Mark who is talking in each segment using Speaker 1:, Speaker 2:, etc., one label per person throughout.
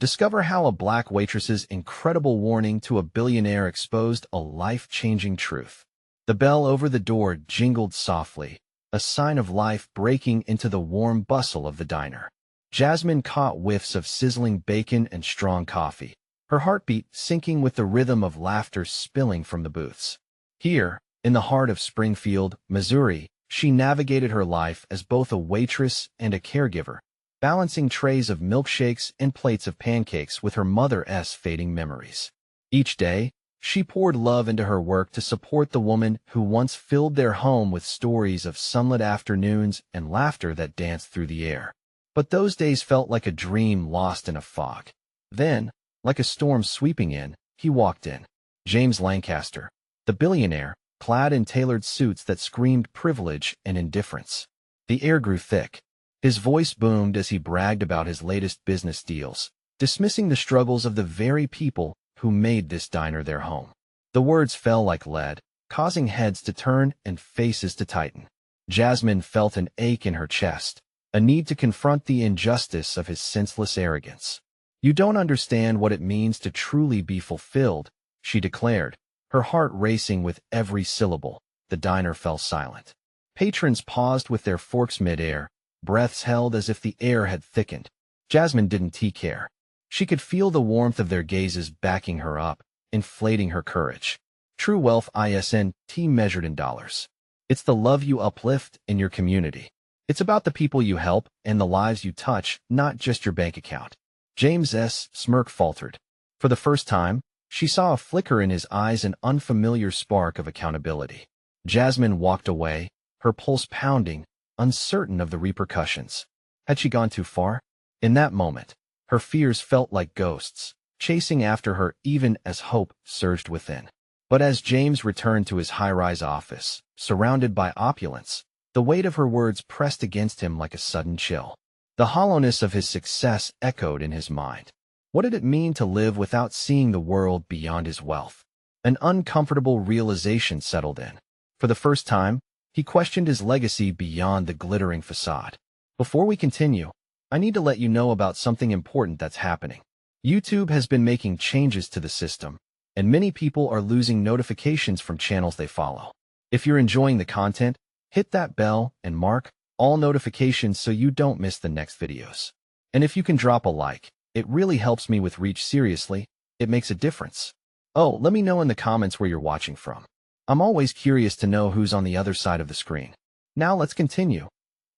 Speaker 1: Discover how a black waitress's incredible warning to a billionaire exposed a life-changing truth. The bell over the door jingled softly, a sign of life breaking into the warm bustle of the diner. Jasmine caught whiffs of sizzling bacon and strong coffee, her heartbeat syncing with the rhythm of laughter spilling from the booths. Here, in the heart of Springfield, Missouri, she navigated her life as both a waitress and a caregiver, balancing trays of milkshakes and plates of pancakes with her mother's fading memories. Each day, she poured love into her work to support the woman who once filled their home with stories of sunlit afternoons and laughter that danced through the air. But those days felt like a dream lost in a fog. Then, like a storm sweeping in, he walked in. James Lancaster, the billionaire, clad in tailored suits that screamed privilege and indifference. The air grew thick. His voice boomed as he bragged about his latest business deals, dismissing the struggles of the very people who made this diner their home. The words fell like lead, causing heads to turn and faces to tighten. Jasmine felt an ache in her chest, a need to confront the injustice of his senseless arrogance. "You don't understand what it means to truly be fulfilled," she declared, her heart racing with every syllable. The diner fell silent. Patrons paused with their forks midair, breaths held as if the air had thickened. Jasmine didn't care. She could feel the warmth of their gazes backing her up, inflating her courage. True wealth isn't measured in dollars. It's the love you uplift in your community. It's about the people you help and the lives you touch, not just your bank account. James's smirk faltered. For the first time, she saw a flicker in his eyes, an unfamiliar spark of accountability. Jasmine walked away, her pulse pounding, uncertain of the repercussions. Had she gone too far? In that moment, her fears felt like ghosts, chasing after her even as hope surged within. But as James returned to his high-rise office, surrounded by opulence, the weight of her words pressed against him like a sudden chill. The hollowness of his success echoed in his mind. What did it mean to live without seeing the world beyond his wealth? An uncomfortable realization settled in. For the first time, he questioned his legacy beyond the glittering facade. Before we continue, I need to let you know about something important that's happening. YouTube has been making changes to the system, and many people are losing notifications from channels they follow. If you're enjoying the content, hit that bell and mark all notifications so you don't miss the next videos. And if you can drop a like, it really helps me with reach. Seriously, it makes a difference. Oh, let me know in the comments where you're watching from. I'm always curious to know who's on the other side of the screen. Now let's continue.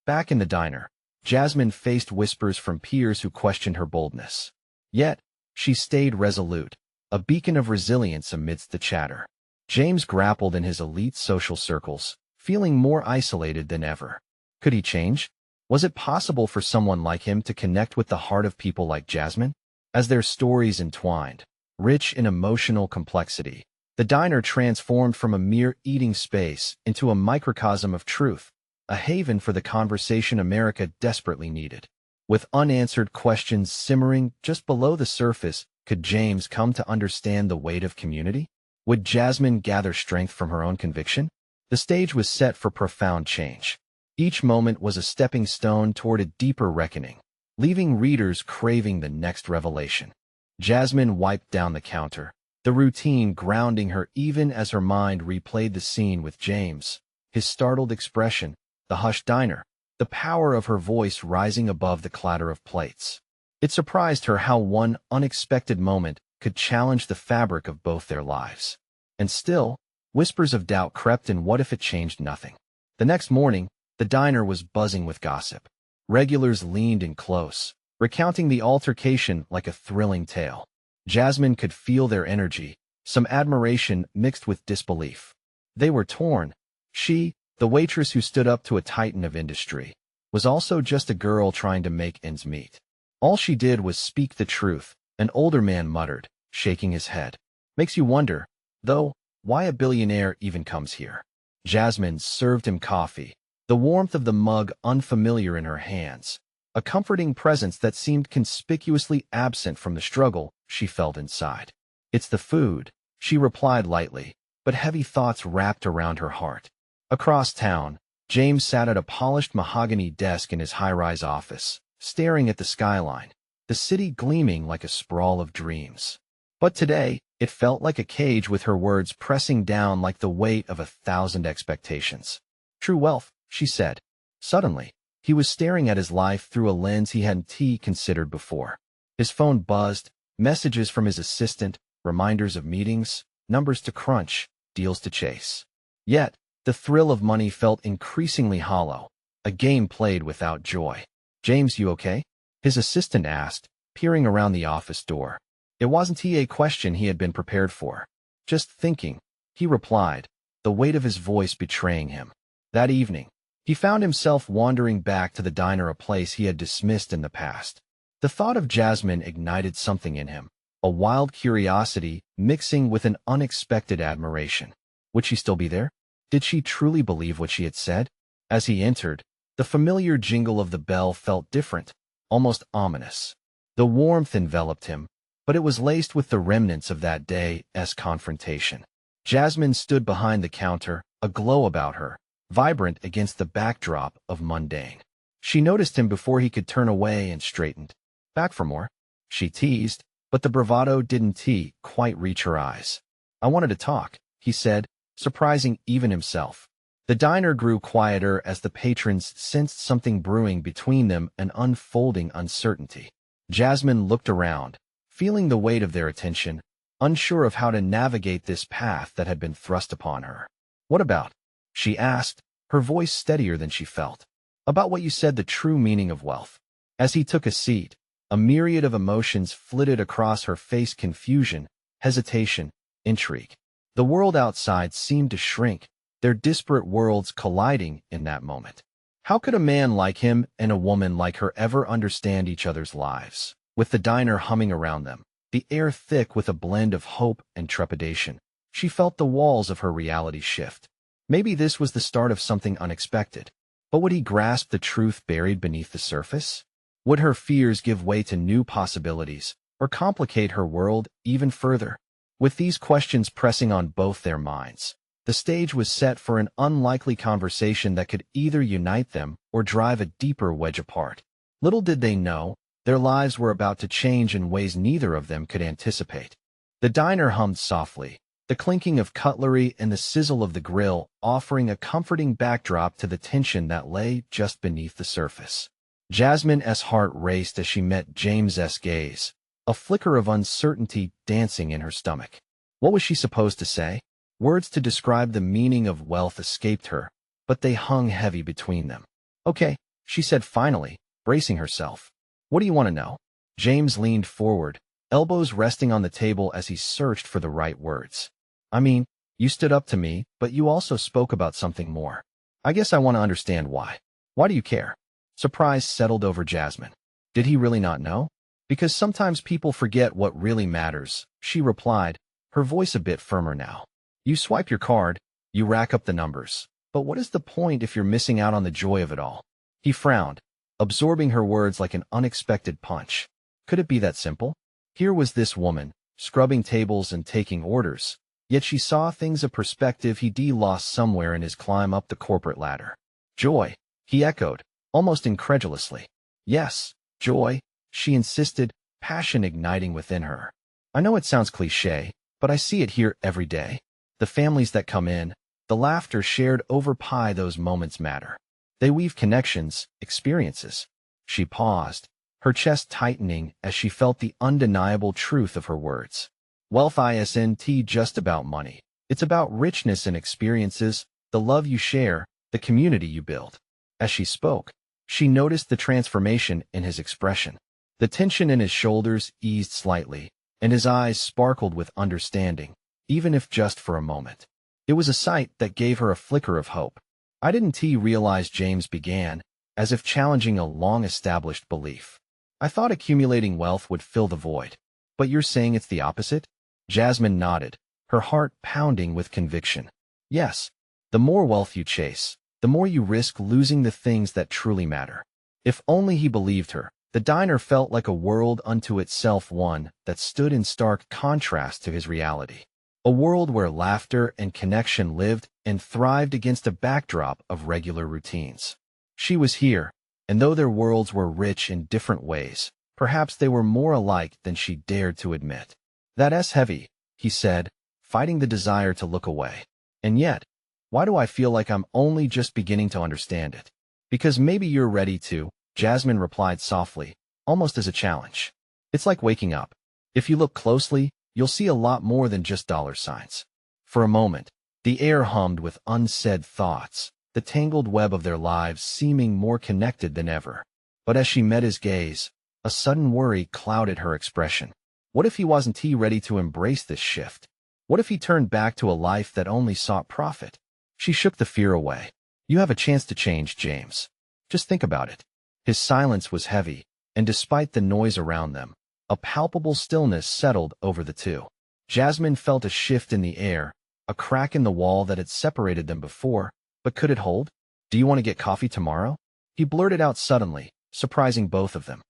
Speaker 1: Back in the diner, Jasmine faced whispers from peers who questioned her boldness. Yet, she stayed resolute, a beacon of resilience amidst the chatter. James grappled in his elite social circles, feeling more isolated than ever. Could he change? Was it possible for someone like him to connect with the heart of people like Jasmine? As their stories entwined, rich in emotional complexity, the diner transformed from a mere eating space into a microcosm of truth, a haven for the conversation America desperately needed. With unanswered questions simmering just below the surface, could James come to understand the weight of community? Would Jasmine gather strength from her own conviction? The stage was set for profound change. Each moment was a stepping stone toward a deeper reckoning, leaving readers craving the next revelation. Jasmine wiped down the counter, the routine grounding her even as her mind replayed the scene with James, his startled expression, the hushed diner, the power of her voice rising above the clatter of plates. It surprised her how one unexpected moment could challenge the fabric of both their lives. And still, whispers of doubt crept in. What if it changed nothing? The next morning, the diner was buzzing with gossip. Regulars leaned in close, recounting the altercation like a thrilling tale. Jasmine could feel their energy, some admiration mixed with disbelief. They were torn. She, the waitress who stood up to a titan of industry, was also just a girl trying to make ends meet. All she did was speak the truth, an older man muttered, shaking his head. Makes you wonder, though, why a billionaire even comes here. Jasmine served him coffee, the warmth of the mug unfamiliar in her hands, a comforting presence that seemed conspicuously absent from the struggle she felt inside. It's the food, she replied lightly, but heavy thoughts wrapped around her heart. Across town, James sat at a polished mahogany desk in his high-rise office, staring at the skyline. The the city gleaming like a sprawl of dreams. But today, it felt like a cage with her words pressing down like the weight of 1,000 expectations. True wealth, she said. Suddenly, he was staring at his life through a lens he hadn't considered before. His phone buzzed, messages from his assistant, reminders of meetings, numbers to crunch, deals to chase. Yet, the thrill of money felt increasingly hollow, a game played without joy. "James, you okay?" his assistant asked, peering around the office door. It wasn't a question he had been prepared for. "Just thinking," he replied, the weight of his voice betraying him. That evening, he found himself wandering back to the diner, a place he had dismissed in the past. The thought of Jasmine ignited something in him, a wild curiosity mixing with an unexpected admiration. Would she still be there? Did she truly believe what she had said? As he entered, the familiar jingle of the bell felt different, almost ominous. The warmth enveloped him, but it was laced with the remnants of that day's confrontation. Jasmine stood behind the counter, a glow about her, vibrant against the backdrop of mundane. She noticed him before he could turn away and straightened. "Back for more?" she teased, but the bravado didn't quite reach her eyes. "I wanted to talk," he said, surprising even himself. The diner grew quieter as the patrons sensed something brewing between them, an unfolding uncertainty. Jasmine looked around, feeling the weight of their attention, unsure of how to navigate this path that had been thrust upon her. "What about?" she asked, her voice steadier than she felt. "About what you said, the true meaning of wealth." As he took a seat, a myriad of emotions flitted across her face: confusion, hesitation, intrigue. The world outside seemed to shrink, their disparate worlds colliding in that moment. How could a man like him and a woman like her ever understand each other's lives? With the diner humming around them, the air thick with a blend of hope and trepidation, she felt the walls of her reality shift. Maybe this was the start of something unexpected. But would he grasp the truth buried beneath the surface? Would her fears give way to new possibilities, or complicate her world even further? With these questions pressing on both their minds, the stage was set for an unlikely conversation that could either unite them or drive a deeper wedge apart. Little did they know, their lives were about to change in ways neither of them could anticipate. The diner hummed softly, the clinking of cutlery and the sizzle of the grill offering a comforting backdrop to the tension that lay just beneath the surface. Jasmine's heart raced as she met James's gaze, a flicker of uncertainty dancing in her stomach. What was she supposed to say? Words to describe the meaning of wealth escaped her, but they hung heavy between them. "Okay," she said finally, bracing herself. "What do you want to know?" James leaned forward, elbows resting on the table as he searched for the right words. "I mean, you stood up to me, but you also spoke about something more. I guess I want to understand why. Why do you care?" Surprise settled over Jasmine. Did he really not know? "Because sometimes people forget what really matters," she replied, her voice a bit firmer now. "You swipe your card, you rack up the numbers. But what is the point if you're missing out on the joy of it all?" He frowned, absorbing her words like an unexpected punch. Could it be that simple? Here was this woman, scrubbing tables and taking orders, yet she saw things a perspective he'd lost somewhere in his climb up the corporate ladder. "Joy," he echoed, almost incredulously. "Yes, joy," she insisted, passion igniting within her. "I know it sounds cliché, but I see it here every day. The families that come in, the laughter shared over pie, those moments matter. They weave connections, experiences." She paused, her chest tightening as she felt the undeniable truth of her words. Wealth isn't just about money. It's about richness and experiences, the love you share, the community you build. As she spoke, she noticed the transformation in his expression. The tension in his shoulders eased slightly, and his eyes sparkled with understanding, even if just for a moment. It was a sight that gave her a flicker of hope. "I didn't realize," James began, as if challenging a long-established belief. "I thought accumulating wealth would fill the void. But you're saying it's the opposite?" Jasmine nodded, her heart pounding with conviction. "Yes, the more wealth you chase, the more you risk losing the things that truly matter." If only he believed her. The diner felt like a world unto itself, one that stood in stark contrast to his reality. A world where laughter and connection lived and thrived against a backdrop of regular routines. She was here, and though their worlds were rich in different ways, Perhaps they were more alike than she dared to admit. That's heavy, he said, fighting the desire to look away. And yet, why do I feel like I'm only just beginning to understand it? Because maybe you're ready to, Jasmine replied softly, almost as a challenge. It's like waking up. If you look closely, you'll see a lot more than just dollar signs. For a moment, the air hummed with unsaid thoughts, the tangled web of their lives seeming more connected than ever. But as she met his gaze, a sudden worry clouded her expression. What if he wasn't ready to embrace this shift? What if he turned back to a life that only sought profit? She shook the fear away. You have a chance to change, James. Just think about it. His silence was heavy, and despite the noise around them, a palpable stillness settled over the two. Jasmine felt a shift in the air, a crack in the wall that had separated them before, but could it hold? Do you want to get coffee tomorrow? He blurted out suddenly, surprising both of them.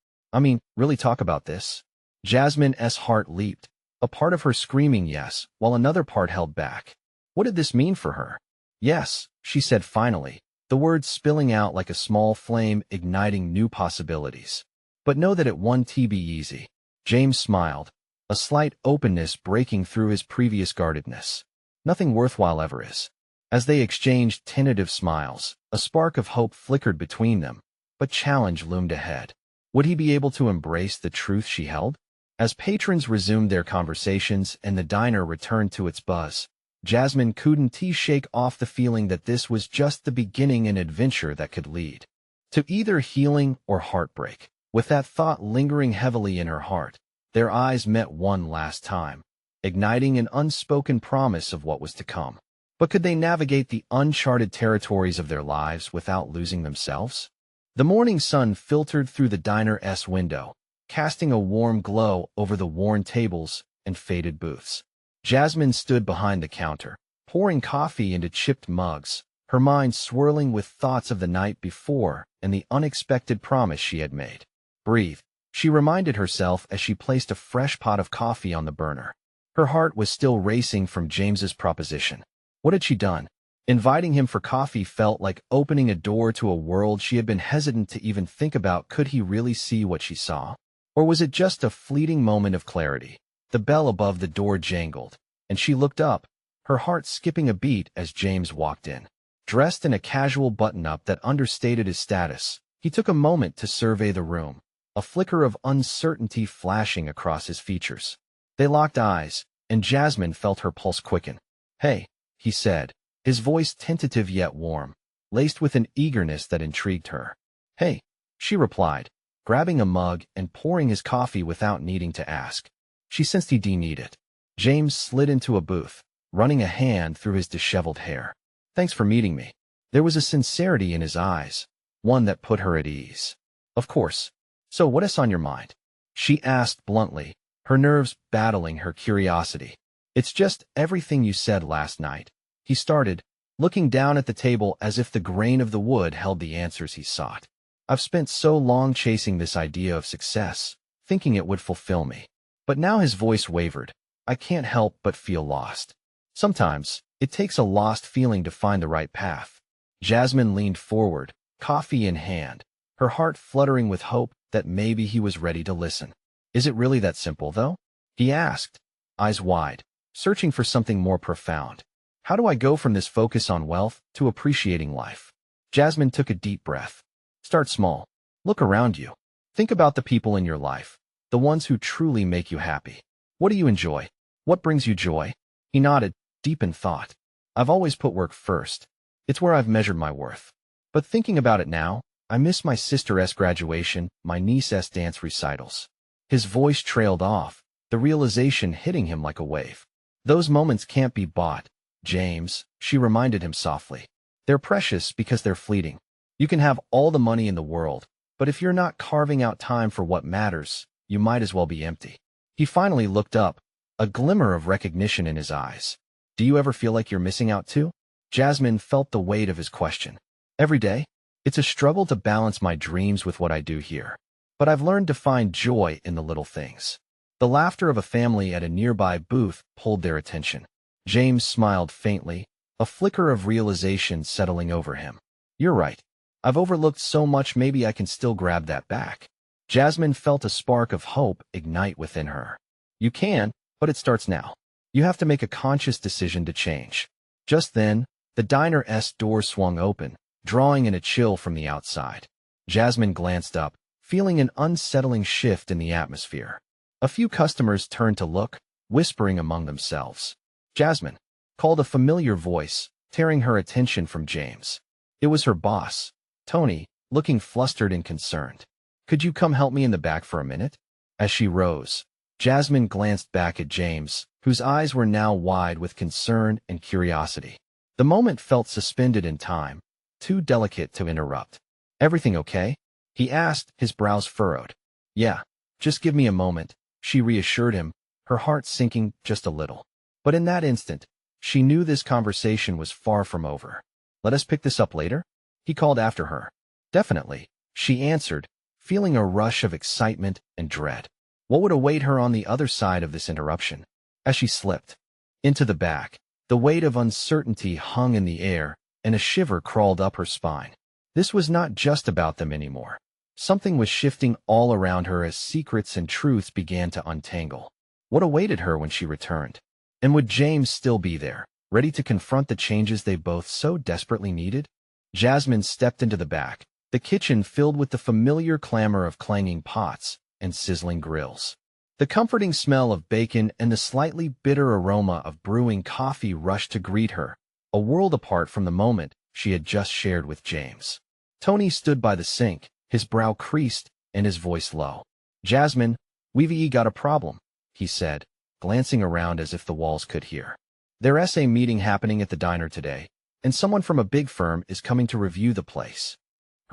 Speaker 1: Really talk about this? Jasmine's heart leaped, a part of her screaming yes, while another part held back. What did this mean for her? Yes, she said finally, the words spilling out like a small flame igniting new possibilities. But know that it won't be easy. James smiled, a slight openness breaking through his previous guardedness. Nothing worthwhile ever is. As they exchanged tentative smiles, a spark of hope flickered between them, but challenge loomed ahead. Would he be able to embrace the truth she held? As patrons resumed their conversations and the diner returned to its buzz, Jasmine couldn't shake off the feeling that this was just the beginning of an adventure that could lead to either healing or heartbreak. With that thought lingering heavily in her heart, their eyes met one last time, igniting an unspoken promise of what was to come. But could they navigate the uncharted territories of their lives without losing themselves? The morning sun filtered through the diner's window, casting a warm glow over the worn tables and faded booths. Jasmine stood behind the counter, pouring coffee into chipped mugs, her mind swirling with thoughts of the night before and the unexpected promise she had made. Breathe, she reminded herself as she placed a fresh pot of coffee on the burner. Her heart was still racing from James's proposition. What had she done? Inviting him for coffee felt like opening a door to a world she had been hesitant to even think about. Could he really see what she saw? Or was it just a fleeting moment of clarity? The bell above the door jangled, and she looked up, her heart skipping a beat as James walked in. Dressed in a casual button-up that understated his status, he took a moment to survey the room, a flicker of uncertainty flashing across his features. They locked eyes, and Jasmine felt her pulse quicken. Hey, he said, his voice tentative yet warm, laced with an eagerness that intrigued her. Hey, she replied, grabbing a mug and pouring his coffee without needing to ask. She sensed he didn't need it. James slid into a booth, running a hand through his disheveled hair. Thanks for meeting me. There was a sincerity in his eyes, one that put her at ease. Of course. So what is on your mind? She asked bluntly, her nerves battling her curiosity. It's just everything you said last night. He started, looking down at the table as if the grain of the wood held the answers he sought. I've spent so long chasing this idea of success, thinking it would fulfill me. But now his voice wavered. I can't help but feel lost. Sometimes, it takes a lost feeling to find the right path. Jasmine leaned forward, coffee in hand, her heart fluttering with hope that maybe he was ready to listen. Is it really that simple, though? He asked, eyes wide, searching for something more profound. How do I go from this focus on wealth to appreciating life? Jasmine took a deep breath. Start small. Look around you. Think about the people in your life, the ones who truly make you happy. What do you enjoy? What brings you joy? He nodded, deep in thought. I've always put work first. It's where I've measured my worth. But thinking about it now, I miss my sister's graduation, my niece's dance recitals. His voice trailed off, the realization hitting him like a wave. Those moments can't be bought, James, she reminded him softly. They're precious because they're fleeting. You can have all the money in the world, but if you're not carving out time for what matters, you might as well be empty. He finally looked up, a glimmer of recognition in his eyes. Do you ever feel like you're missing out too? Jasmine felt the weight of his question. Every day, it's a struggle to balance my dreams with what I do here. But I've learned to find joy in the little things. The laughter of a family at a nearby booth pulled their attention. James smiled faintly, a flicker of realization settling over him. You're right. I've overlooked so much, maybe I can still grab that back. Jasmine felt a spark of hope ignite within her. You can, but it starts now. You have to make a conscious decision to change. Just then, the diner's door swung open, drawing in a chill from the outside. Jasmine glanced up, feeling an unsettling shift in the atmosphere. A few customers turned to look, whispering among themselves. Jasmine, called a familiar voice, tearing her attention from James. It was her boss, Tony, looking flustered and concerned. Could you come help me in the back for a minute? As she rose, Jasmine glanced back at James, whose eyes were now wide with concern and curiosity. The moment felt suspended in time, too delicate to interrupt. Everything okay? He asked, his brows furrowed. Yeah, just give me a moment, she reassured him, her heart sinking just a little. But in that instant, she knew this conversation was far from over. Let us pick this up later? He called after her. Definitely, she answered, feeling a rush of excitement and dread. What would await her on the other side of this interruption? As she slipped into the back, the weight of uncertainty hung in the air, and a shiver crawled up her spine. This was not just about them anymore. Something was shifting all around her as secrets and truths began to untangle. What awaited her when she returned? And would James still be there, ready to confront the changes they both so desperately needed? Jasmine stepped into the back, the kitchen filled with the familiar clamor of clanging pots and sizzling grills. The comforting smell of bacon and the slightly bitter aroma of brewing coffee rushed to greet her, a world apart from the moment she had just shared with James. Tony stood by the sink, his brow creased and his voice low. Jasmine, we've got a problem, he said, glancing around as if the walls could hear. There's a meeting happening at the diner today, and someone from a big firm is coming to review the place.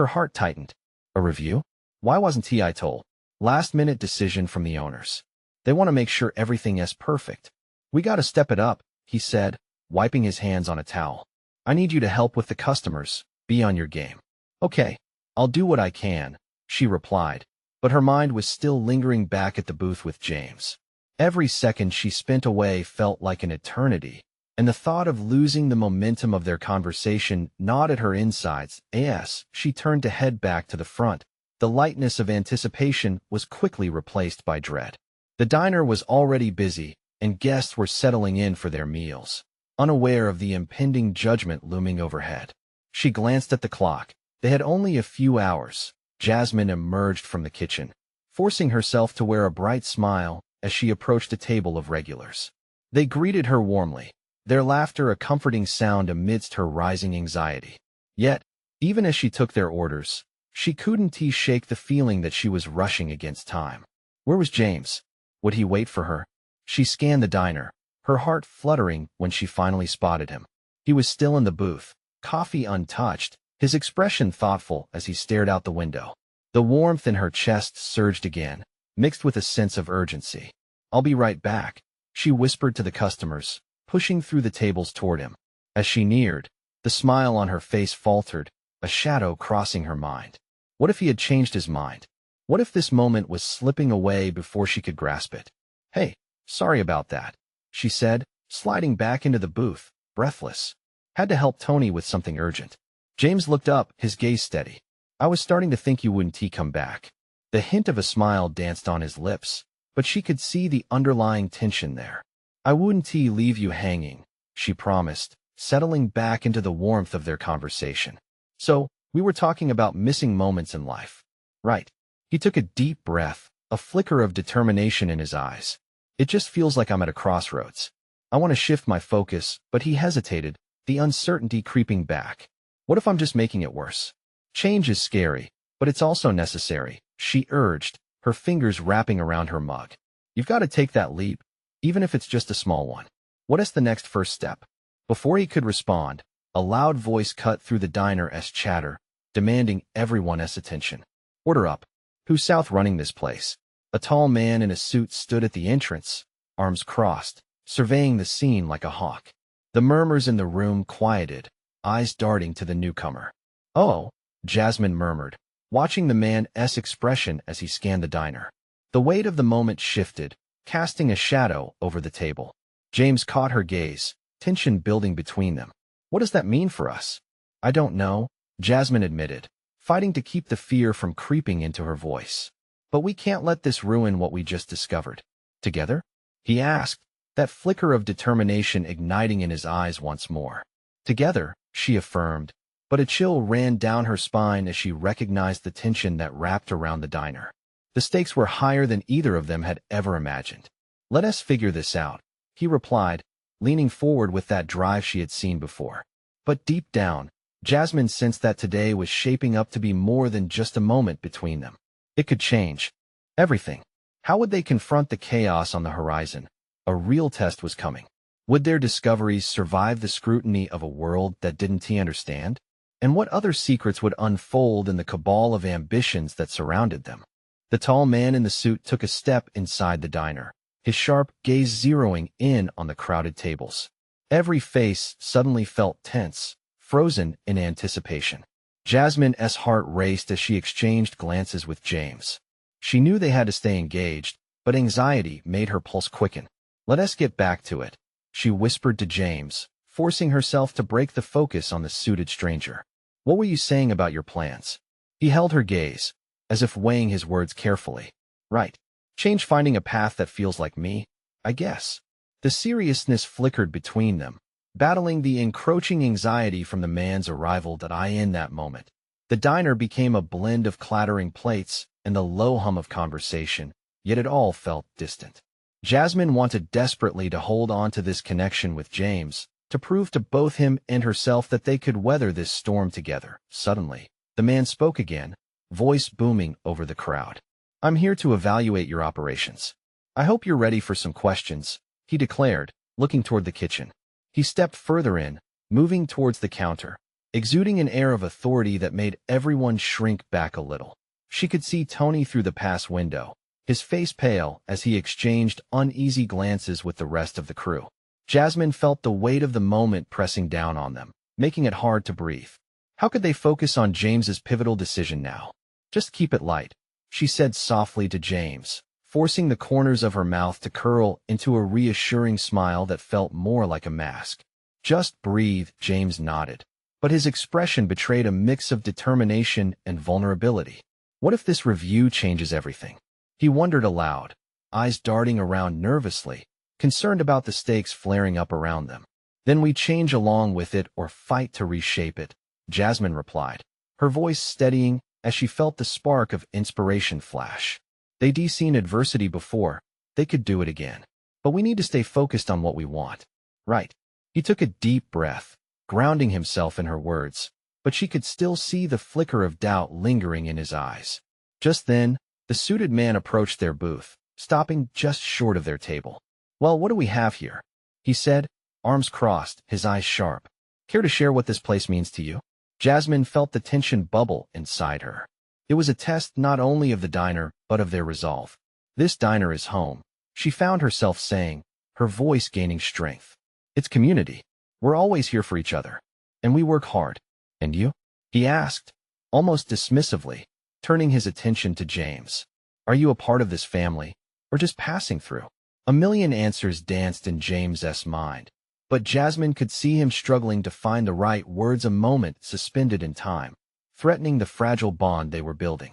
Speaker 1: Her heart tightened. A review? Why wasn't I told? Last-minute decision from the owners. They want to make sure everything is perfect. We gotta step it up, he said, wiping his hands on a towel. I need you to help with the customers. Be on your game. Okay, I'll do what I can, she replied, but her mind was still lingering back at the booth with James. Every second she spent away felt like an eternity, and the thought of losing the momentum of their conversation gnawed at her insides. As she turned to head back to the front, the lightness of anticipation was quickly replaced by dread. The diner was already busy, and guests were settling in for their meals, unaware of the impending judgment looming overhead. She glanced at the clock. They had only a few hours. Jasmine emerged from the kitchen, forcing herself to wear a bright smile as she approached a table of regulars. They greeted her warmly, their laughter a comforting sound amidst her rising anxiety. Yet, even as she took their orders, she couldn't shake the feeling that she was rushing against time. Where was James? Would he wait for her? She scanned the diner, her heart fluttering when she finally spotted him. He was still in the booth, coffee untouched, his expression thoughtful as he stared out the window. The warmth in her chest surged again, mixed with a sense of urgency. I'll be right back, she whispered to the customers, pushing through the tables toward him. As she neared, the smile on her face faltered, a shadow crossing her mind. What if he had changed his mind? What if this moment was slipping away before she could grasp it? Hey, sorry about that, she said, sliding back into the booth, breathless. Had to help Tony with something urgent. James looked up, his gaze steady. I was starting to think you wouldn't come back. The hint of a smile danced on his lips, but she could see the underlying tension there. I wouldn't leave you hanging, she promised, settling back into the warmth of their conversation. So, we were talking about missing moments in life. Right. He took a deep breath, a flicker of determination in his eyes. It just feels like I'm at a crossroads. I want to shift my focus, but he hesitated, the uncertainty creeping back. What if I'm just making it worse? Change is scary, but it's also necessary, she urged, her fingers wrapping around her mug. You've got to take that leap, even if it's just a small one. What is the next first step? Before he could respond, a loud voice cut through the diner's chatter, demanding everyone's attention. Order up. Who's south running this place? A tall man in a suit stood at the entrance, arms crossed, surveying the scene like a hawk. The murmurs in the room quieted, eyes darting to the newcomer. Oh, Jasmine murmured, watching the man's expression as he scanned the diner. The weight of the moment shifted, casting a shadow over the table. James caught her gaze, tension building between them. What does that mean for us? I don't know, Jasmine admitted, fighting to keep the fear from creeping into her voice. But we can't let this ruin what we just discovered. Together? He asked, that flicker of determination igniting in his eyes once more. Together, she affirmed, but a chill ran down her spine as she recognized the tension that wrapped around the diner. The stakes were higher than either of them had ever imagined. Let us figure this out, he replied, leaning forward with that drive she had seen before. But deep down, Jasmine sensed that today was shaping up to be more than just a moment between them. It could change everything. How would they confront the chaos on the horizon? A real test was coming. Would their discoveries survive the scrutiny of a world that didn't understand? And what other secrets would unfold in the cabal of ambitions that surrounded them? The tall man in the suit took a step inside the diner, his sharp gaze zeroing in on the crowded tables. Every face suddenly felt tense, frozen in anticipation. Jasmine's heart raced as she exchanged glances with James. She knew they had to stay engaged, but anxiety made her pulse quicken. Let us get back to it, she whispered to James, forcing herself to break the focus on the suited stranger. What were you saying about your plans? He held her gaze, as if weighing his words carefully. Right. Change finding a path that feels like me, I guess. The seriousness flickered between them, battling the encroaching anxiety from the man's arrival in that moment. The diner became a blend of clattering plates and the low hum of conversation, yet it all felt distant. Jasmine wanted desperately to hold on to this connection with James, to prove to both him and herself that they could weather this storm together. Suddenly, the man spoke again, voice booming over the crowd. I'm here to evaluate your operations. I hope you're ready for some questions, he declared, looking toward the kitchen. He stepped further in, moving towards the counter, exuding an air of authority that made everyone shrink back a little. She could see Tony through the pass window, his face pale as he exchanged uneasy glances with the rest of the crew. Jasmine felt the weight of the moment pressing down on them, making it hard to breathe. How could they focus on James's pivotal decision now? Just keep it light, she said softly to James, forcing the corners of her mouth to curl into a reassuring smile that felt more like a mask. Just breathe, James nodded, but his expression betrayed a mix of determination and vulnerability. What if this review changes everything? He wondered aloud, eyes darting around nervously, concerned about the stakes flaring up around them. Then we change along with it or fight to reshape it, Jasmine replied, her voice steadying as she felt the spark of inspiration flash. They'd seen adversity before, they could do it again. But we need to stay focused on what we want. Right. He took a deep breath, grounding himself in her words, but she could still see the flicker of doubt lingering in his eyes. Just then, the suited man approached their booth, stopping just short of their table. Well, what do we have here? He said, arms crossed, his eyes sharp. Care to share what this place means to you? Jasmine felt the tension bubble inside her. It was a test not only of the diner, but of their resolve. This diner is home, she found herself saying, her voice gaining strength. It's community. We're always here for each other. And we work hard. And you? He asked, almost dismissively, turning his attention to James. Are you a part of this family, or just passing through? A million answers danced in James's mind, but Jasmine could see him struggling to find the right words, a moment suspended in time, threatening the fragile bond they were building.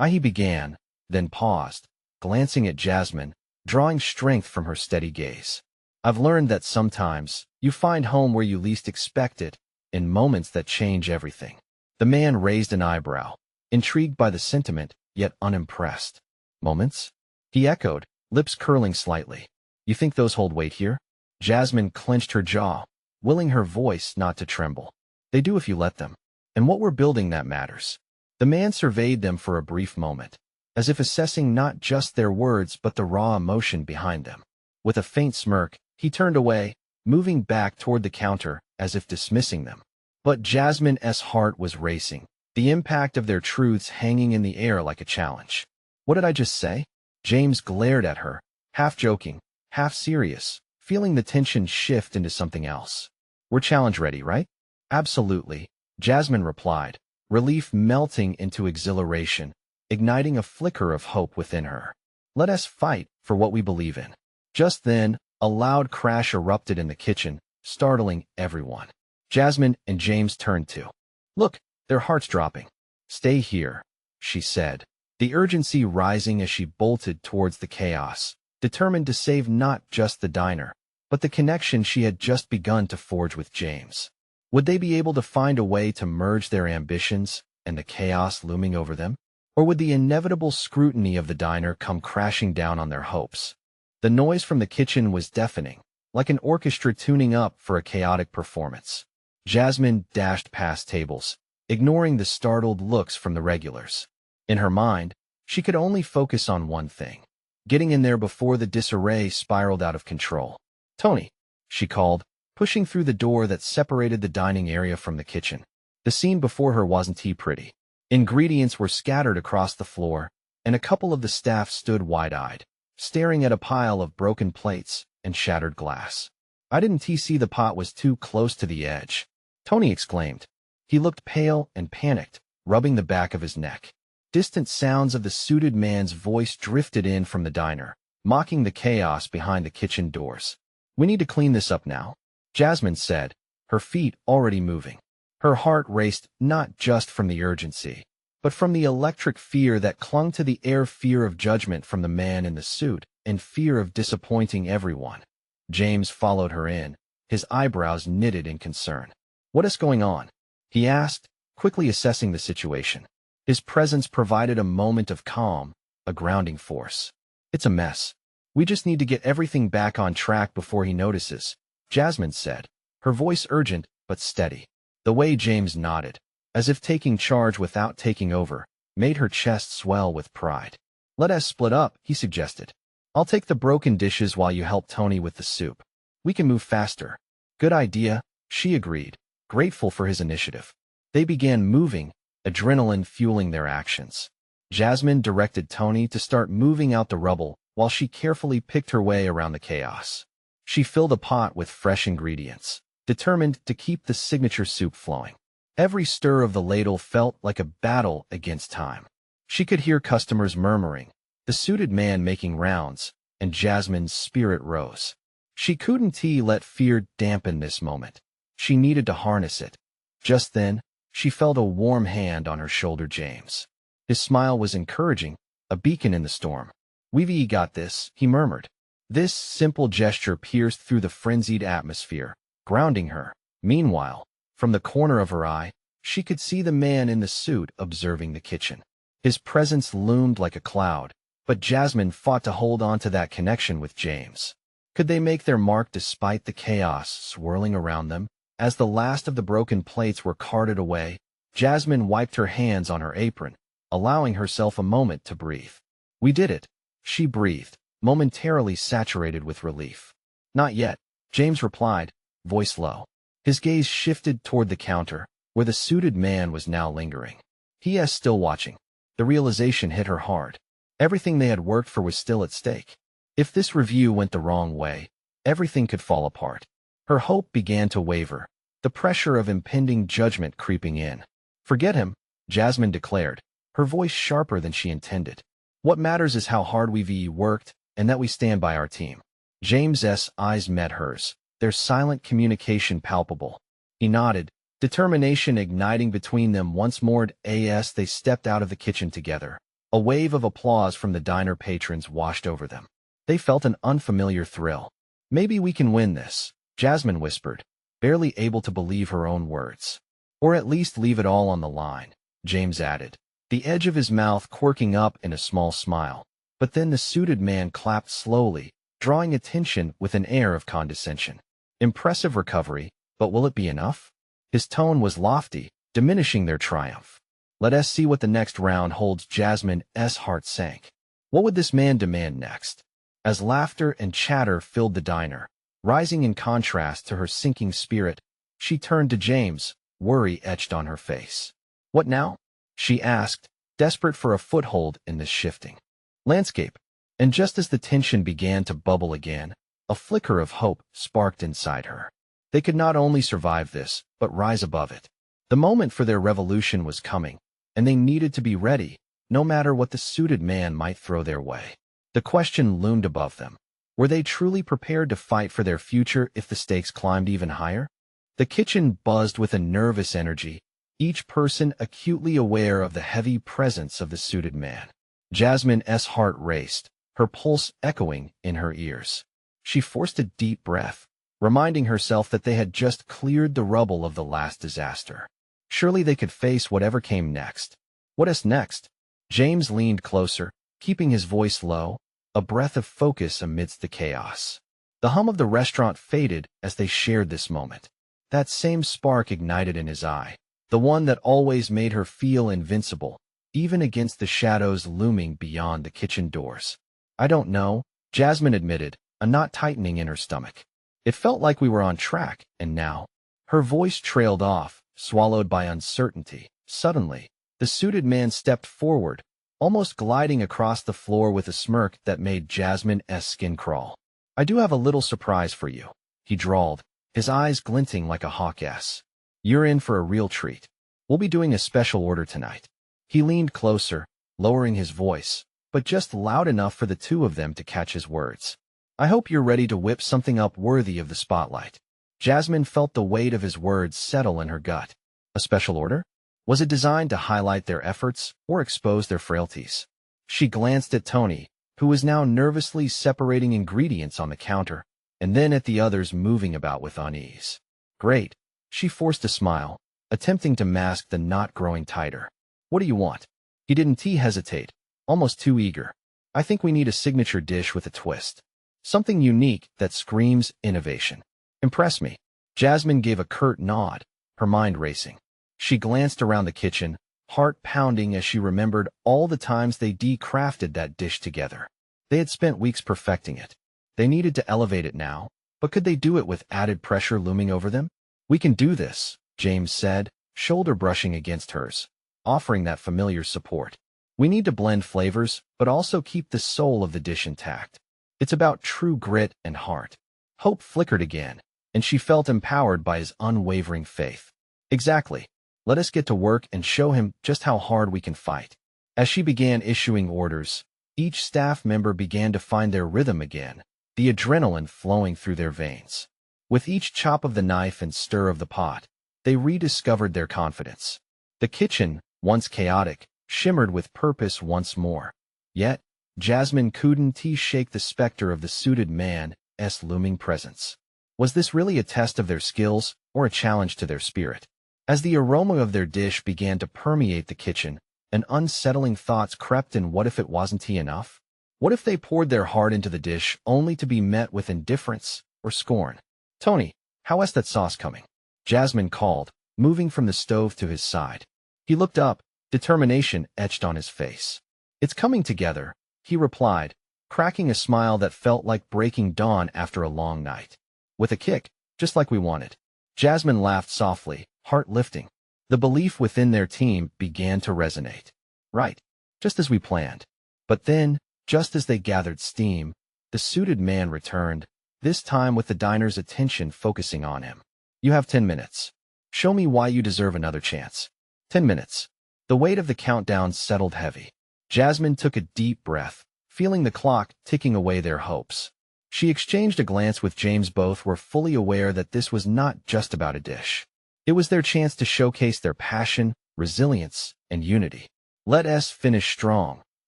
Speaker 1: He began, then paused, glancing at Jasmine, drawing strength from her steady gaze. I've learned that sometimes you find home where you least expect it, in moments that change everything. The man raised an eyebrow, intrigued by the sentiment, yet unimpressed. Moments? He echoed, lips curling slightly. You think those hold weight here? Jasmine clenched her jaw, willing her voice not to tremble. They do if you let them. And what we're building that matters. The man surveyed them for a brief moment, as if assessing not just their words but the raw emotion behind them. With a faint smirk, he turned away, moving back toward the counter as if dismissing them. But Jasmine's heart was racing, the impact of their truths hanging in the air like a challenge. What did I just say? James glared at her, half joking, half serious, feeling the tension shift into something else. We're challenge ready, right? Absolutely, Jasmine replied, relief melting into exhilaration, igniting a flicker of hope within her. Let us fight for what we believe in. Just then, a loud crash erupted in the kitchen, startling everyone. Jasmine and James turned to. Look, their hearts dropping. Stay here, she said, the urgency rising as she bolted towards the chaos, determined to save not just the diner, but the connection she had just begun to forge with James. Would they be able to find a way to merge their ambitions and the chaos looming over them? Or would the inevitable scrutiny of the diner come crashing down on their hopes? The noise from the kitchen was deafening, like an orchestra tuning up for a chaotic performance. Jasmine dashed past tables, ignoring the startled looks from the regulars. In her mind, she could only focus on one thing: getting in there before the disarray spiraled out of control. "Tony," she called, pushing through the door that separated the dining area from the kitchen. The scene before her wasn't too pretty. Ingredients were scattered across the floor, and a couple of the staff stood wide-eyed, staring at a pile of broken plates and shattered glass. "I didn't see the pot was too close to the edge," Tony exclaimed. He looked pale and panicked, rubbing the back of his neck. Distant sounds of the suited man's voice drifted in from the diner, mocking the chaos behind the kitchen doors. "We need to clean this up now," Jasmine said, her feet already moving. Her heart raced not just from the urgency, but from the electric fear that clung to the air, fear of judgment from the man in the suit, and fear of disappointing everyone. James followed her in, his eyebrows knitted in concern. "What is going on?" he asked, quickly assessing the situation. His presence provided a moment of calm, a grounding force. "It's a mess. We just need to get everything back on track before he notices," Jasmine said, her voice urgent but steady. The way James nodded, as if taking charge without taking over, made her chest swell with pride. "Let us split up," he suggested. "I'll take the broken dishes while you help Tony with the soup. We can move faster." "Good idea," she agreed, grateful for his initiative. They began moving, adrenaline fueling their actions. Jasmine directed Tony to start moving out the rubble while she carefully picked her way around the chaos. She filled a pot with fresh ingredients, determined to keep the signature soup flowing. Every stir of the ladle felt like a battle against time. She could hear customers murmuring, the suited man making rounds, and Jasmine's spirit rose. She couldn't let fear dampen this moment. She needed to harness it. Just then, she felt a warm hand on her shoulder. James. His smile was encouraging, a beacon in the storm. "We've got this," he murmured. This simple gesture pierced through the frenzied atmosphere, grounding her. Meanwhile, from the corner of her eye, she could see the man in the suit observing the kitchen. His presence loomed like a cloud, but Jasmine fought to hold on to that connection with James. Could they make their mark despite the chaos swirling around them? As the last of the broken plates were carted away, Jasmine wiped her hands on her apron, allowing herself a moment to breathe. "We did it," she breathed, momentarily saturated with relief. "Not yet," James replied, voice low. His gaze shifted toward the counter, where the suited man was now lingering. He is still watching. The realization hit her hard. Everything they had worked for was still at stake. If this review went the wrong way, everything could fall apart. Her hope began to waver, the pressure of impending judgment creeping in. "Forget him," Jasmine declared, her voice sharper than she intended. "What matters is how hard we've worked, and that we stand by our team." James's eyes met hers, their silent communication palpable. He nodded, determination igniting between them once more. As they stepped out of the kitchen together, a wave of applause from the diner patrons washed over them. They felt an unfamiliar thrill. "Maybe we can win this," Jasmine whispered, barely able to believe her own words. "Or at least leave it all on the line," James added, the edge of his mouth quirking up in a small smile. But then the suited man clapped slowly, drawing attention with an air of condescension. "Impressive recovery, but will it be enough?" His tone was lofty, diminishing their triumph. "Let us see what the next round holds." Jasmine's heart sank. What would this man demand next? As laughter and chatter filled the diner, rising in contrast to her sinking spirit, she turned to James, worry etched on her face. "What now?" she asked, desperate for a foothold in this shifting landscape. And just as the tension began to bubble again, a flicker of hope sparked inside her. They could not only survive this, but rise above it. The moment for their revolution was coming, and they needed to be ready, no matter what the suited man might throw their way. The question loomed above them. Were they truly prepared to fight for their future if the stakes climbed even higher? The kitchen buzzed with a nervous energy, each person acutely aware of the heavy presence of the suited man. Jasmine's heart raced, her pulse echoing in her ears. She forced a deep breath, reminding herself that they had just cleared the rubble of the last disaster. Surely they could face whatever came next. What is next? James leaned closer, keeping his voice low, a breath of focus amidst the chaos. The hum of the restaurant faded as they shared this moment. That same spark ignited in his eye, the one that always made her feel invincible, even against the shadows looming beyond the kitchen doors. I don't know, Jasmine admitted, a knot tightening in her stomach. It felt like we were on track, and now. Her voice trailed off, swallowed by uncertainty. Suddenly, the suited man stepped forward, almost gliding across the floor with a smirk that made Jasmine's skin crawl. I do have a little surprise for you, he drawled, his eyes glinting like a hawk's. You're in for a real treat. We'll be doing a special order tonight. He leaned closer, lowering his voice, but just loud enough for the two of them to catch his words. I hope you're ready to whip something up worthy of the spotlight. Jasmine felt the weight of his words settle in her gut. A special order? Was it designed to highlight their efforts or expose their frailties? She glanced at Tony, who was now nervously separating ingredients on the counter, and then at the others moving about with unease. Great. She forced a smile, attempting to mask the knot growing tighter. What do you want? He didn't hesitate, almost too eager. I think we need a signature dish with a twist. Something unique that screams innovation. Impress me. Jasmine gave a curt nod, her mind racing. She glanced around the kitchen, heart pounding as she remembered all the times they crafted that dish together. They had spent weeks perfecting it. They needed to elevate it now, but could they do it with added pressure looming over them? We can do this, James said, shoulder brushing against hers, offering that familiar support. We need to blend flavors, but also keep the soul of the dish intact. It's about true grit and heart. Hope flickered again, and she felt empowered by his unwavering faith. Exactly. Let us get to work and show him just how hard we can fight. As she began issuing orders, each staff member began to find their rhythm again, the adrenaline flowing through their veins. With each chop of the knife and stir of the pot, they rediscovered their confidence. The kitchen, once chaotic, shimmered with purpose once more. Yet, Jasmine couldn't shake the specter of the suited man's looming presence. Was this really a test of their skills or a challenge to their spirit? As the aroma of their dish began to permeate the kitchen, an unsettling thought crept in. What if it wasn't enough? What if they poured their heart into the dish only to be met with indifference or scorn? Tony, how is that sauce coming? Jasmine called, moving from the stove to his side. He looked up, determination etched on his face. It's coming together, he replied, cracking a smile that felt like breaking dawn after a long night. With a kick, just like we wanted. Jasmine laughed softly, heart lifting. The belief within their team began to resonate. Right, just as we planned. But then, just as they gathered steam, the suited man returned, this time with the diner's attention focusing on him. You have 10 minutes. Show me why you deserve another chance. 10 minutes. The weight of the countdown settled heavy. Jasmine took a deep breath, feeling the clock ticking away their hopes. She exchanged a glance with James. Both were fully aware that this was not just about a dish. It was their chance to showcase their passion, resilience, and unity. Let us finish strong,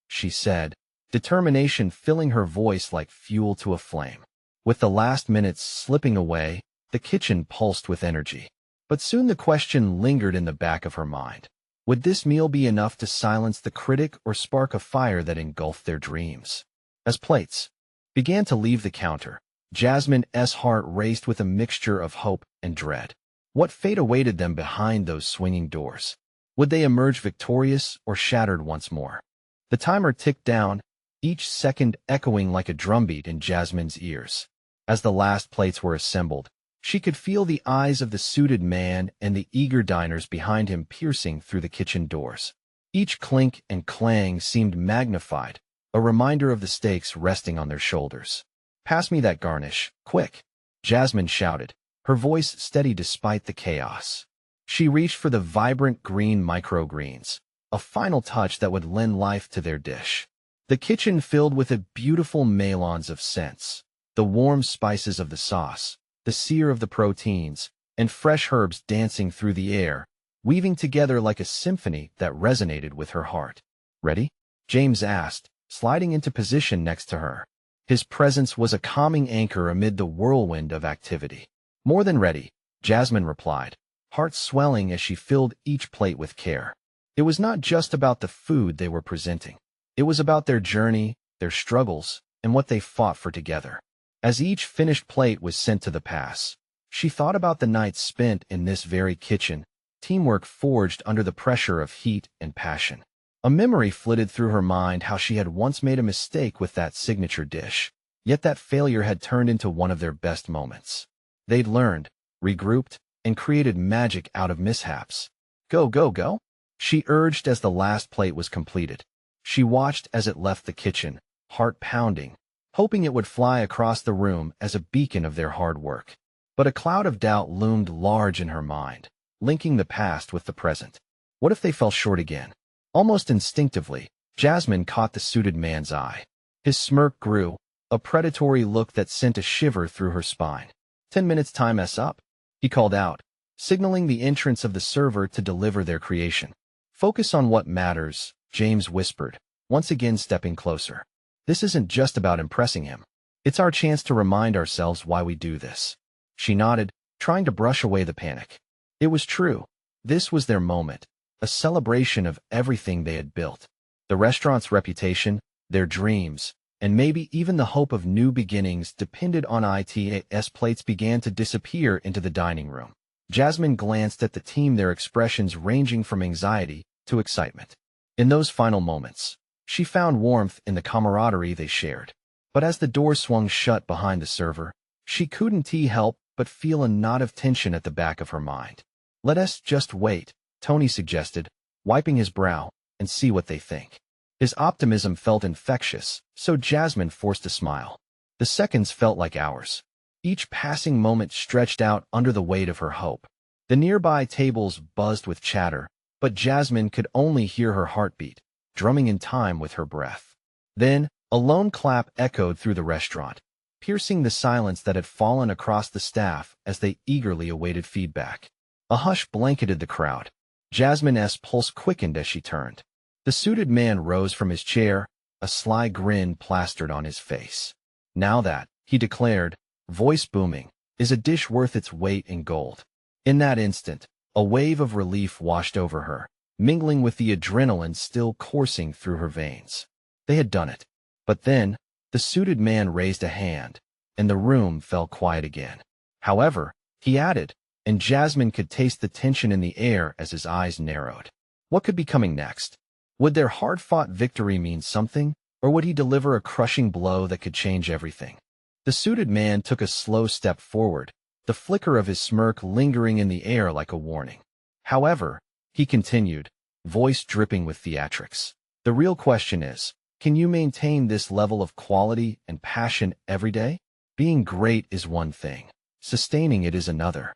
Speaker 1: she said, determination filling her voice like fuel to a flame. With the last minutes slipping away, the kitchen pulsed with energy. But soon the question lingered in the back of her mind. Would this meal be enough to silence the critic or spark a fire that engulfed their dreams? As plates began to leave the counter, Jasmine's heart raced with a mixture of hope and dread. What fate awaited them behind those swinging doors? Would they emerge victorious or shattered once more? The timer ticked down, each second echoing like a drumbeat in Jasmine's ears. As the last plates were assembled, she could feel the eyes of the suited man and the eager diners behind him piercing through the kitchen doors. Each clink and clang seemed magnified, a reminder of the stakes resting on their shoulders. Pass me that garnish, quick, Jasmine shouted, her voice steady despite the chaos. She reached for the vibrant green microgreens, a final touch that would lend life to their dish. The kitchen filled with a beautiful melange of scents, the warm spices of the sauce, the sear of the proteins, and fresh herbs dancing through the air, weaving together like a symphony that resonated with her heart. Ready? James asked, sliding into position next to her. His presence was a calming anchor amid the whirlwind of activity. More than ready, Jasmine replied, heart swelling as she filled each plate with care. It was not just about the food they were presenting. It was about their journey, their struggles, and what they fought for together. As each finished plate was sent to the pass, she thought about the nights spent in this very kitchen, teamwork forged under the pressure of heat and passion. A memory flitted through her mind how she had once made a mistake with that signature dish, yet that failure had turned into one of their best moments. They'd learned, regrouped, and created magic out of mishaps. Go, go, go, she urged as the last plate was completed. She watched as it left the kitchen, heart pounding, hoping it would fly across the room as a beacon of their hard work. But a cloud of doubt loomed large in her mind, linking the past with the present. What if they fell short again? Almost instinctively, Jasmine caught the suited man's eye. His smirk grew, a predatory look that sent a shiver through her spine. 10 minutes time up, he called out, signaling the entrance of the server to deliver their creation. Focus on what matters, James whispered, once again stepping closer. This isn't just about impressing him. It's our chance to remind ourselves why we do this. She nodded, trying to brush away the panic. It was true. This was their moment. A celebration of everything they had built. The restaurant's reputation, their dreams, and maybe even the hope of new beginnings depended on it. As plates began to disappear into the dining room, Jasmine glanced at the team, their expressions ranging from anxiety to excitement. In those final moments, she found warmth in the camaraderie they shared. But as the door swung shut behind the server, she couldn't help but feel a knot of tension at the back of her mind. Let us just wait, Tony suggested, wiping his brow, and see what they think. His optimism felt infectious, so Jasmine forced a smile. The seconds felt like hours. Each passing moment stretched out under the weight of her hope. The nearby tables buzzed with chatter, but Jasmine could only hear her heartbeat, drumming in time with her breath. Then, a lone clap echoed through the restaurant, piercing the silence that had fallen across the staff as they eagerly awaited feedback. A hush blanketed the crowd. Jasmine's pulse quickened as she turned. The suited man rose from his chair, a sly grin plastered on his face. Now that, he declared, voice booming, is a dish worth its weight in gold. In that instant, a wave of relief washed over her, mingling with the adrenaline still coursing through her veins. They had done it. But then, the suited man raised a hand, and the room fell quiet again. However, he added, and Jasmine could taste the tension in the air as his eyes narrowed. What could be coming next? Would their hard-fought victory mean something, or would he deliver a crushing blow that could change everything? The suited man took a slow step forward, the flicker of his smirk lingering in the air like a warning. However, he continued, voice dripping with theatrics. The real question is, can you maintain this level of quality and passion every day? Being great is one thing. Sustaining it is another.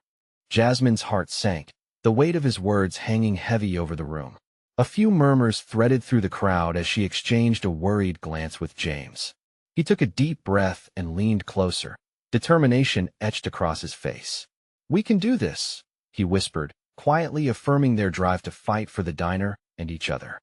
Speaker 1: Jasmine's heart sank, the weight of his words hanging heavy over the room. A few murmurs threaded through the crowd as she exchanged a worried glance with James. He took a deep breath and leaned closer, determination etched across his face. We can do this, he whispered, quietly affirming their drive to fight for the diner and each other.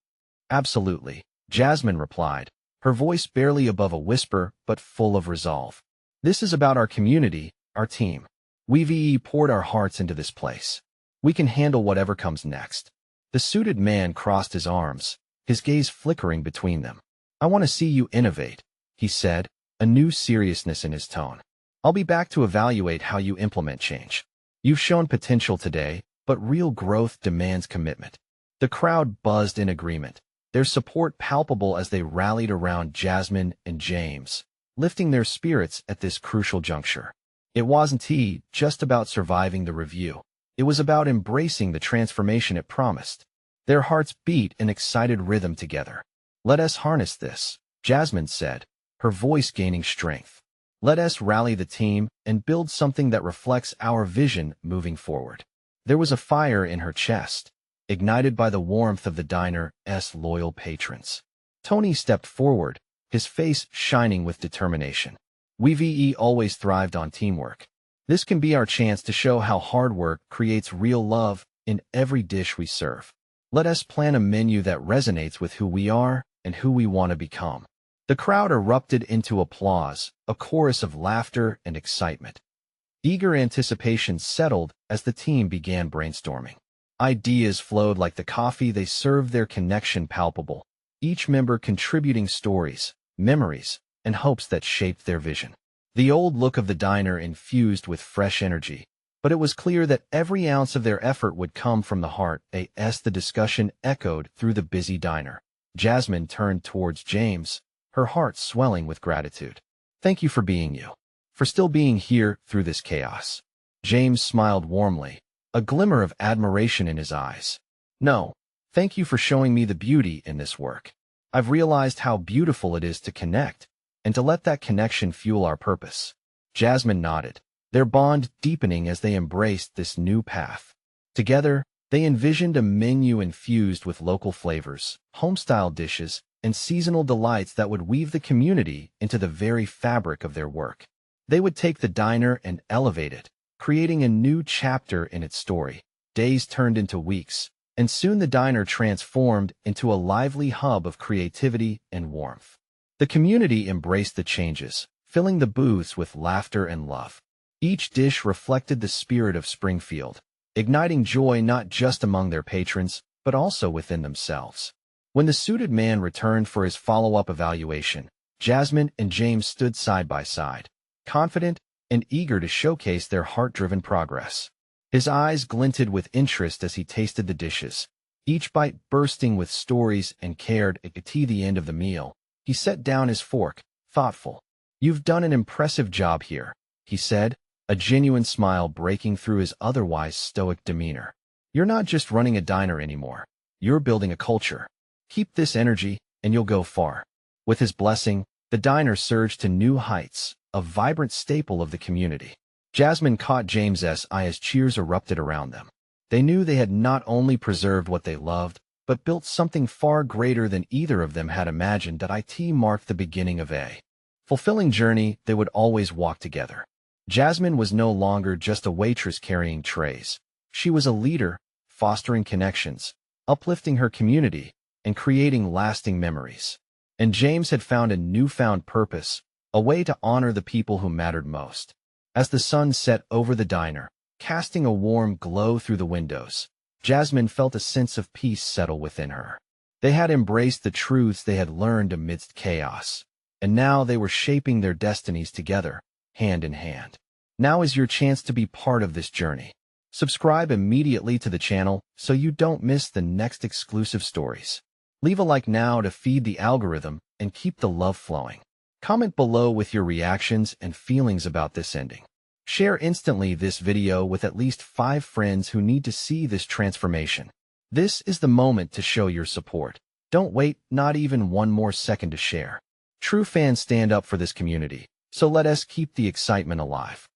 Speaker 1: Absolutely, Jasmine replied, her voice barely above a whisper but full of resolve. This is about our community, our team. We've poured our hearts into this place. We can handle whatever comes next. The suited man crossed his arms, his gaze flickering between them. I want to see you innovate, he said, a new seriousness in his tone. I'll be back to evaluate how you implement change. You've shown potential today, but real growth demands commitment. The crowd buzzed in agreement, their support palpable as they rallied around Jasmine and James, lifting their spirits at this crucial juncture. It wasn't just about surviving the review. It was about embracing the transformation it promised. Their hearts beat in excited rhythm together. Let us harness this, Jasmine said, her voice gaining strength. Let us rally the team and build something that reflects our vision moving forward. There was a fire in her chest, ignited by the warmth of the diner's loyal patrons. Tony stepped forward, his face shining with determination. We've always thrived on teamwork. This can be our chance to show how hard work creates real love in every dish we serve. Let us plan a menu that resonates with who we are and who we want to become. The crowd erupted into applause, a chorus of laughter and excitement. Eager anticipation settled as the team began brainstorming. Ideas flowed like the coffee they served, their connection palpable, each member contributing stories, memories, and hopes that shaped their vision. The old look of the diner infused with fresh energy, but it was clear that every ounce of their effort would come from the heart. As the discussion echoed through the busy diner, Jasmine turned towards James, her heart swelling with gratitude. "Thank you for being you. For still being here through this chaos." James smiled warmly, a glimmer of admiration in his eyes. "No, thank you for showing me the beauty in this work. I've realized how beautiful it is to connect, and to let that connection fuel our purpose." Jasmine nodded, their bond deepening as they embraced this new path. Together, they envisioned a menu infused with local flavors, home-style dishes, and seasonal delights that would weave the community into the very fabric of their work. They would take the diner and elevate it, creating a new chapter in its story. Days turned into weeks, and soon the diner transformed into a lively hub of creativity and warmth. The community embraced the changes, filling the booths with laughter and love. Each dish reflected the spirit of Springfield, igniting joy not just among their patrons, but also within themselves. When the suited man returned for his follow-up evaluation, Jasmine and James stood side by side, confident and eager to showcase their heart-driven progress. His eyes glinted with interest as he tasted the dishes, each bite bursting with stories and cared. At the end of the meal, he set down his fork, thoughtful. "You've done an impressive job here," he said, a genuine smile breaking through his otherwise stoic demeanor. "You're not just running a diner anymore. You're building a culture. Keep this energy, and you'll go far." With his blessing, the diner surged to new heights, a vibrant staple of the community. Jasmine caught James's eye as cheers erupted around them. They knew they had not only preserved what they loved, but built something far greater than either of them had imagined. It marked the beginning of a fulfilling journey they would always walk together. Jasmine was no longer just a waitress carrying trays. She was a leader, fostering connections, uplifting her community, and creating lasting memories. And James had found a newfound purpose, a way to honor the people who mattered most. As the sun set over the diner, casting a warm glow through the windows, Jasmine felt a sense of peace settle within her. They had embraced the truths they had learned amidst chaos, and now they were shaping their destinies together, hand in hand. Now is your chance to be part of this journey. Subscribe immediately to the channel so you don't miss the next exclusive stories. Leave a like now to feed the algorithm and keep the love flowing. Comment below with your reactions and feelings about this ending. Share instantly this video with at least 5 friends who need to see this transformation. This is the moment to show your support. Don't wait, not even one more second to share. True fans stand up for this community, so let us keep the excitement alive.